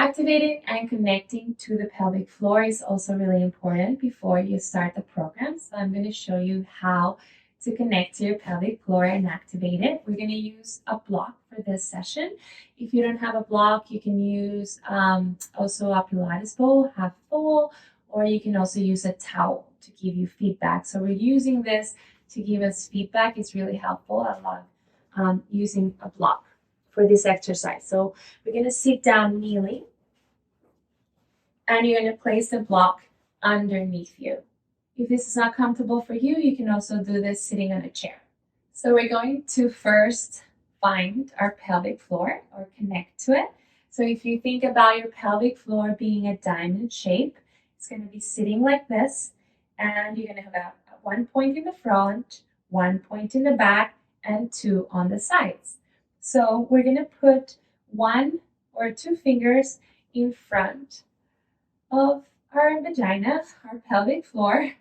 Activating and connecting to the pelvic floor is also really important before you start the program. So I'm going to show you how to connect to your pelvic floor and activate it. We're going to use a block for this session. If you don't have a block, you can use also a Pilates ball, half full, or you can also use a towel to give you feedback. So we're using this to give us feedback. It's really helpful. I love using a block for this exercise. So we're going to sit down kneeling, and you're going to place the block underneath you. If this is not comfortable for you, you can also do this sitting on a chair. So we're going to first find our pelvic floor or connect to it. So if you think about your pelvic floor being a diamond shape, it's going to be sitting like this, and you're going to have one point in the front, one point in the back, and two on the sides. So we're going to put one or two fingers in front of our vagina, our pelvic floor,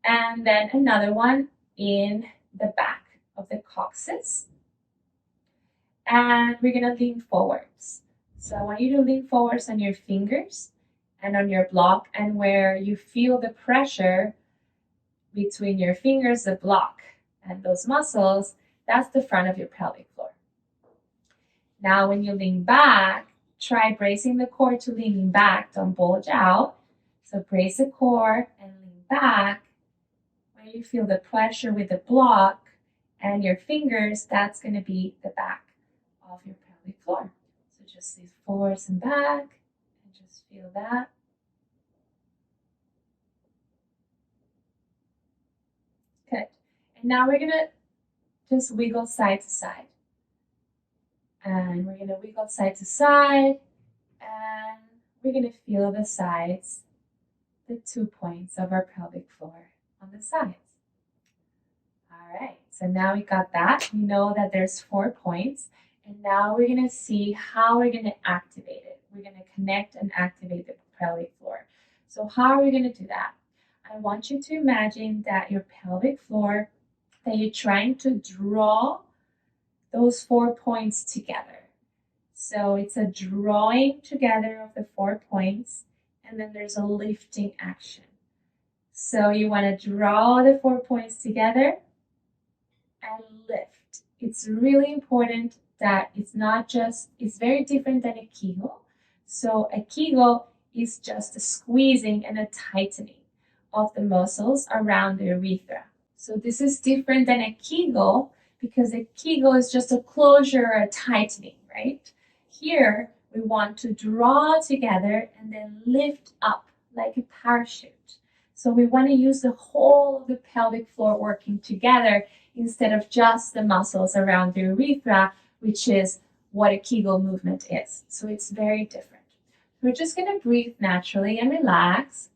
and then another one in the back of the coccyx. And we're going to lean forwards. So I want you to lean forwards on your fingers and on your block, and where you feel the pressure between your fingers, the block, and those muscles, that's the front of your pelvic floor. Now, when you lean back, try bracing the core to leaning back. Don't bulge out. So brace the core and lean back. When you feel the pressure with the block and your fingers, that's going to be the back of your pelvic floor. So just lean forwards and back, and just feel that. Good. And now we're going to just wiggle side to side. And we're going to wiggle side to side, and we're going to feel the sides, the 2 points of our pelvic floor on the sides. All right, so now we got that. We know that there's 4 points, and now we're going to see how we're going to activate it. We're going to connect and activate the pelvic floor. So how are we going to do that? I want you to imagine that your pelvic floor, that you're trying to draw those 4 points together. So it's a drawing together of the 4 points, and then there's a lifting action. So you want to draw the 4 points together and lift. It's really important that it's very different than a Kegel. So a Kegel is just a squeezing and a tightening of the muscles around the urethra. So this is different than a Kegel, because a Kegel is just a closure or a tightening, right? Here, we want to draw together and then lift up like a parachute. So we want to use the whole of the pelvic floor working together instead of just the muscles around the urethra, which is what a Kegel movement is. So it's very different. We're just going to breathe naturally and relax.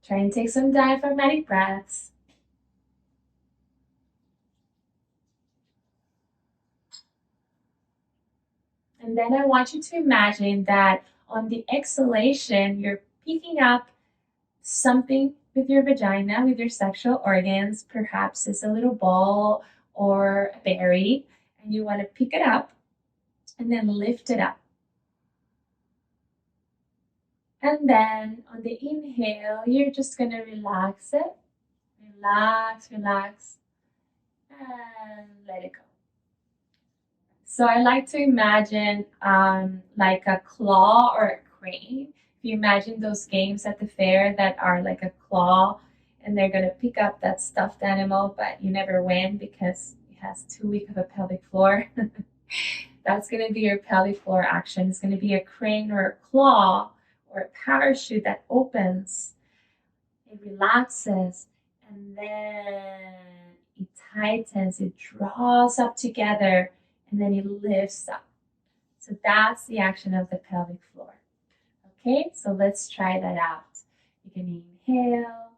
Try and take some diaphragmatic breaths. And then I want you to imagine that on the exhalation, you're picking up something with your vagina, with your sexual organs. Perhaps it's a little ball or a berry, and you want to pick it up and then lift it up. And then on the inhale, you're just going to relax it. Relax, relax, and let it go. So I like to imagine like a claw or a crane. If you imagine those games at the fair that are like a claw, and they're going to pick up that stuffed animal, but you never win because it has too weak of a pelvic floor. That's going to be your pelvic floor action. It's going to be a crane or a claw or a parachute that opens, it relaxes, and then it tightens, it draws up together, and then it lifts up. So that's the action of the pelvic floor. Okay, so let's try that out. You can inhale,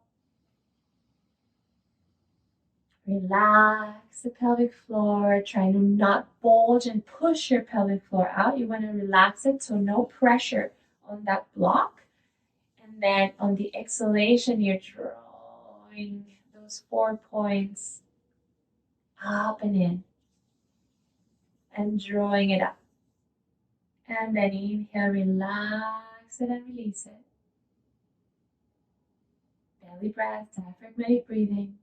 relax the pelvic floor, try to not bulge and push your pelvic floor out. You want to relax it, so no pressure on that block. And then on the exhalation, you're drawing those 4 points up and in. and drawing it up. And then inhale, relax it and release it. Belly breath, diaphragmatic breathing.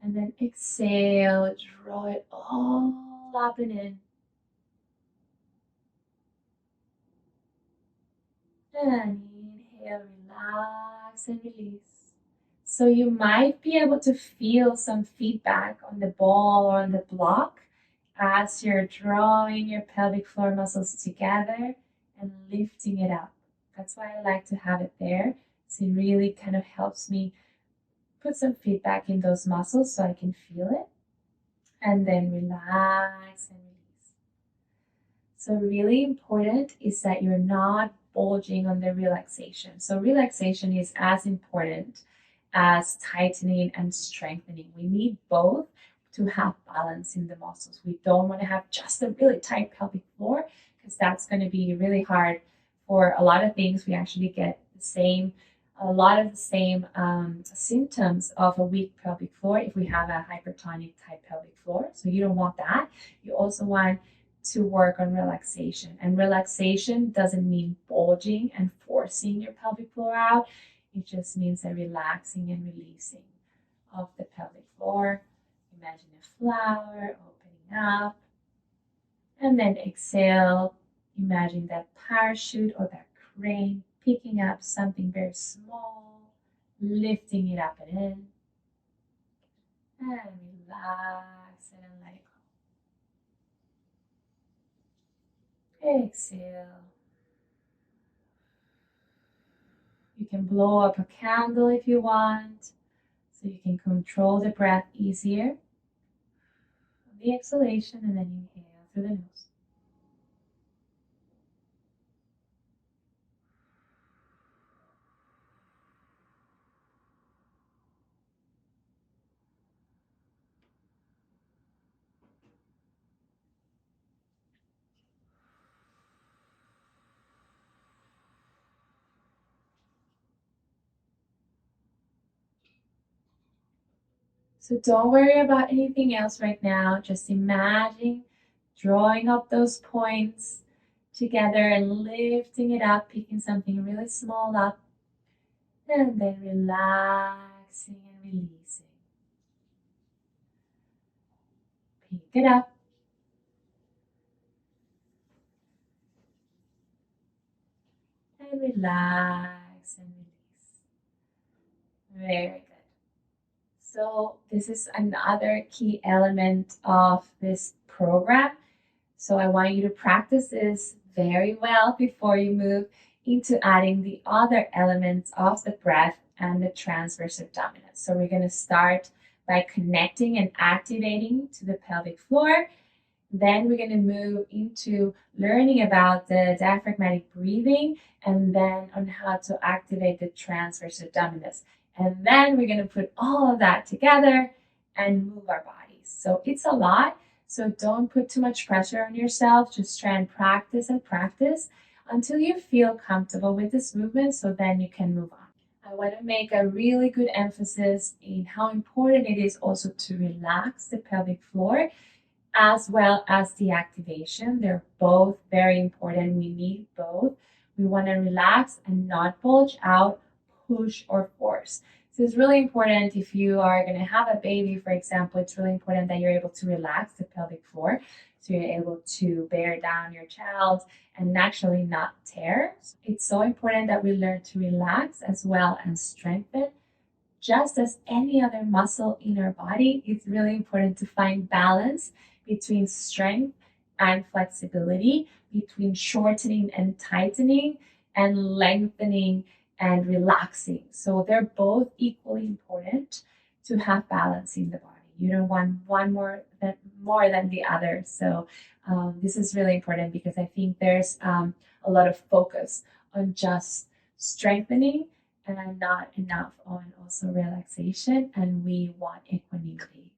And then exhale, draw it all up and in. And inhale, relax and release. So you might be able to feel some feedback on the ball or on the block as you're drawing your pelvic floor muscles together and lifting it up. That's why I like to have it there. So it really kind of helps me put some feedback in those muscles so I can feel it. And then relax and release. So really important is that you're not bulging on the relaxation. So relaxation is as important as tightening and strengthening. We need both to have balance in the muscles. We don't want to have just a really tight pelvic floor because that's going to be really hard for a lot of things. We actually get a lot of the same symptoms of a weak pelvic floor if we have a hypertonic tight pelvic floor. So you don't want that. You also want to work on relaxation. And relaxation doesn't mean bulging and forcing your pelvic floor out. It just means a relaxing and releasing of the pelvic floor. Imagine a flower opening up. And then exhale. Imagine that parachute or that crane picking up something very small, lifting it up and in. And relax it and let it go. Exhale. You can blow up a candle if you want, so you can control the breath easier. The exhalation, and then inhale through the nose. So don't worry about anything else right now. Just imagine drawing up those points together and lifting it up, picking something really small up, and then relaxing and releasing. Pick it up. And relax and release. Very good. So this is another key element of this program. So I want you to practice this very well before you move into adding the other elements of the breath and the transverse abdominis. So we're going to start by connecting and activating to the pelvic floor. Then we're going to move into learning about the diaphragmatic breathing and then on how to activate the transverse abdominis. And then we're going to put all of that together and move our bodies. So it's a lot. So don't put too much pressure on yourself. Just try and practice until you feel comfortable with this movement. So then you can move on. I want to make a really good emphasis in how important it is also to relax the pelvic floor as well as the activation. They're both very important. We need both. We want to relax and not bulge out, push, or force. So it's really important if you are going to have a baby, for example, it's really important that you're able to relax the pelvic floor. So you're able to bear down your child and naturally not tear. It's so important that we learn to relax as well as strengthen. Just as any other muscle in our body, it's really important to find balance between strength and flexibility, between shortening and tightening, and lengthening and relaxing. So they're both equally important to have balance in the body. You don't want one more than the other. So this is really important because I think there's a lot of focus on just strengthening and not enough on also relaxation, and we want equanimity.